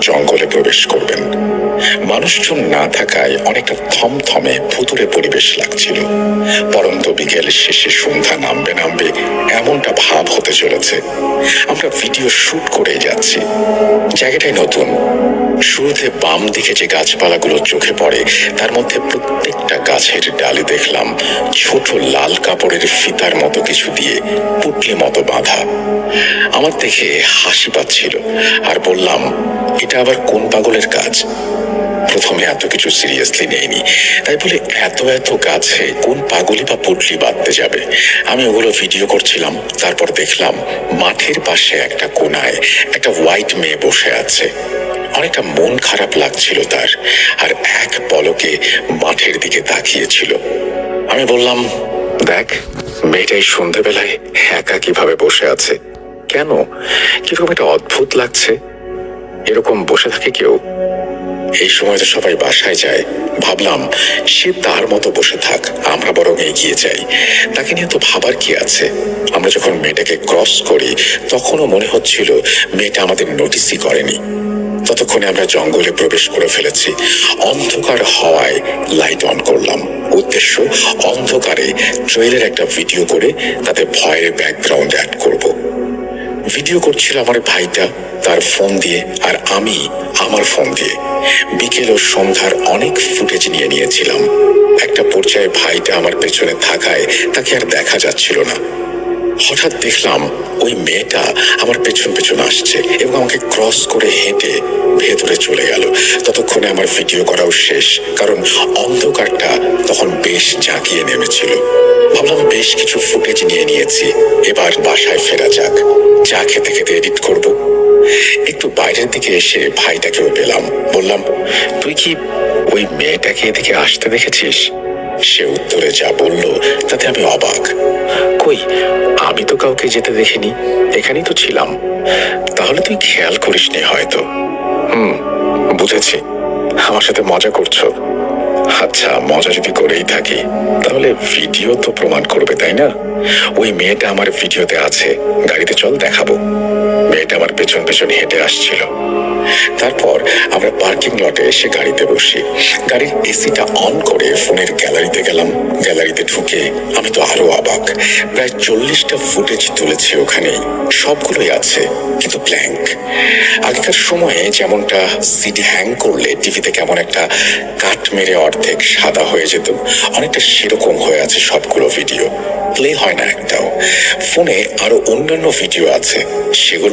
জঙ্গলে প্রবেশ করবেন। মানুষজন না থাকায় অনেকটা থমথমে ভুতুড়ে পরিবেশ লাগছিল। পরন্ত বিকেল শেষে সন্ধ্যা নামবে নামবে এমনটা ভাব হতে চলেছে। আমরা ভিডিও শুট করেই যাচ্ছি। জায়গাটাই নতুন। শুরুতে বাম দিকে যে গাছপালাগুলো চোখে পড়ে তার মধ্যে প্রত্যেকটা গাছের ডালে দেখলাম ছোট লাল কাপড়ের ফিতার মতো কিছু দিয়ে পুটলি মতো বাঁধা। আমার দেখে হাসি পাচ্ছিল আর বললাম, এটা আবার কোন পাগলের কাজ? প্রথমে এত কিছু সিরিয়াসলি নেইনি, তাই বলে এত এত গাছে কোন পাগলই বা পুটলি বাঁধতে যাবে। আমি ওগুলো ভিডিও করছিলাম। তারপর দেখলাম মাঠের পাশে একটা কোনায় একটা হোয়াইট মেয়ে বসে আছে। অনেকটা মন খারাপ লাগছিল তার, আর এক পলকে মাঠের দিকে তাকিয়েছিল। আমি বললাম, দেখ, মেয়েটাই সন্ধেবেলায় একা কিভাবে বসে আছে। কেন? কিরকম একটা অদ্ভুত লাগছে। এরকম বসে থাকে কেউ? এই সময় তো সবাই বাসায় যায়। ভাবলাম সে তার মতো বসে থাক, আমরা বরং এগিয়ে যাই। তাকে নিয়ে তো ভাবার কি আছে? আমরা যখন মেয়েটাকে ক্রস করি তখনও মনে হচ্ছিল মেয়েটা আমাদের নোটিসই করেনি। ততক্ষণে আমরা জঙ্গলে প্রবেশ করে ফেলেছি। অন্ধকার হওয়ায় লাইট অন করলাম। উদ্দেশ্য, অন্ধকারে ট্রেইলের একটা ভিডিও করে তাতে ভয়ের ব্যাকগ্রাউন্ড অ্যাড করব। ভিডিও করছিল আমার ভাইটা তার ফোন দিয়ে, আর আমি আমার ফোন দিয়ে। বিকেল ও সন্ধ্যার অনেক ফুটেজ নিয়েছিলাম। একটা পর্যায়ে ভাইটা আমার পেছনে থাকায় তাকে আর দেখা যাচ্ছিল না। হঠাৎ দেখলাম ওই মেয়েটা আমার পেছন পেছন আসছে এবং আমাকে ক্রস করে হেঁটে ভেতরে চলে গেল। ততক্ষণে আমার ভিডিও করাও শেষ, কারণ অন্ধকারটা তখন বেশ জাঁকিয়ে নেমেছিল। ভাবলাম বেশ কিছু ফুটেজ নিয়েছি, এবার বাসায় ফেরা যাক। চা খেতে খেতে এডিট করব। একটু বাইরের দিকে এসে ভাইটাকেও পেলাম। বললাম, তুই কি ওই মেয়েটাকে এদিকে আসতে দেখেছিস? সে উত্তরে যা বলল তাতে আমি অবাক। কই, আমি তো কাউকে যেতে দেখিনি, এখানেই তো ছিলাম। তাহলে তুই খেয়াল করিসনি হয়তো। বুঝেছি, আমার সাথে মজা করছো। আচ্ছা, মজা যদি করেই থাকি তাহলে ভিডিও তো প্রমাণ করবে, তাই না? ওই মেয়েটা আমার ভিডিওতে আছে, গাড়িতে চল দেখাবো। মেয়েটা আমার পেছন পেছন হেঁটে আসছিল। তারপর আমরা পার্কিং লটে এসে গাড়িতে বসি। গাড়ির এসিটা অন করে ফোনের গ্যালারিতে গেলাম। গ্যালারিতে ঢুকে আমি তো আরো অবাক। প্রায় 40টা ফুটেজ তুলেছি ওখানেই। সবগুলোই আছে, কিন্তু ব্ল্যাঙ্ক। আগেকার সময়ে যেমনটা সিডি হ্যাং করলে টিভিতে কেমন একটা কাট মেরে অর্ধেক সাদা হয়ে যেত, অনেকটা সেরকম হয়ে আছে সবগুলো ভিডিও। প্লে হয় না একটাও। ফোনে আরো অন্যান্য ভিডিও আছে, সেগুলো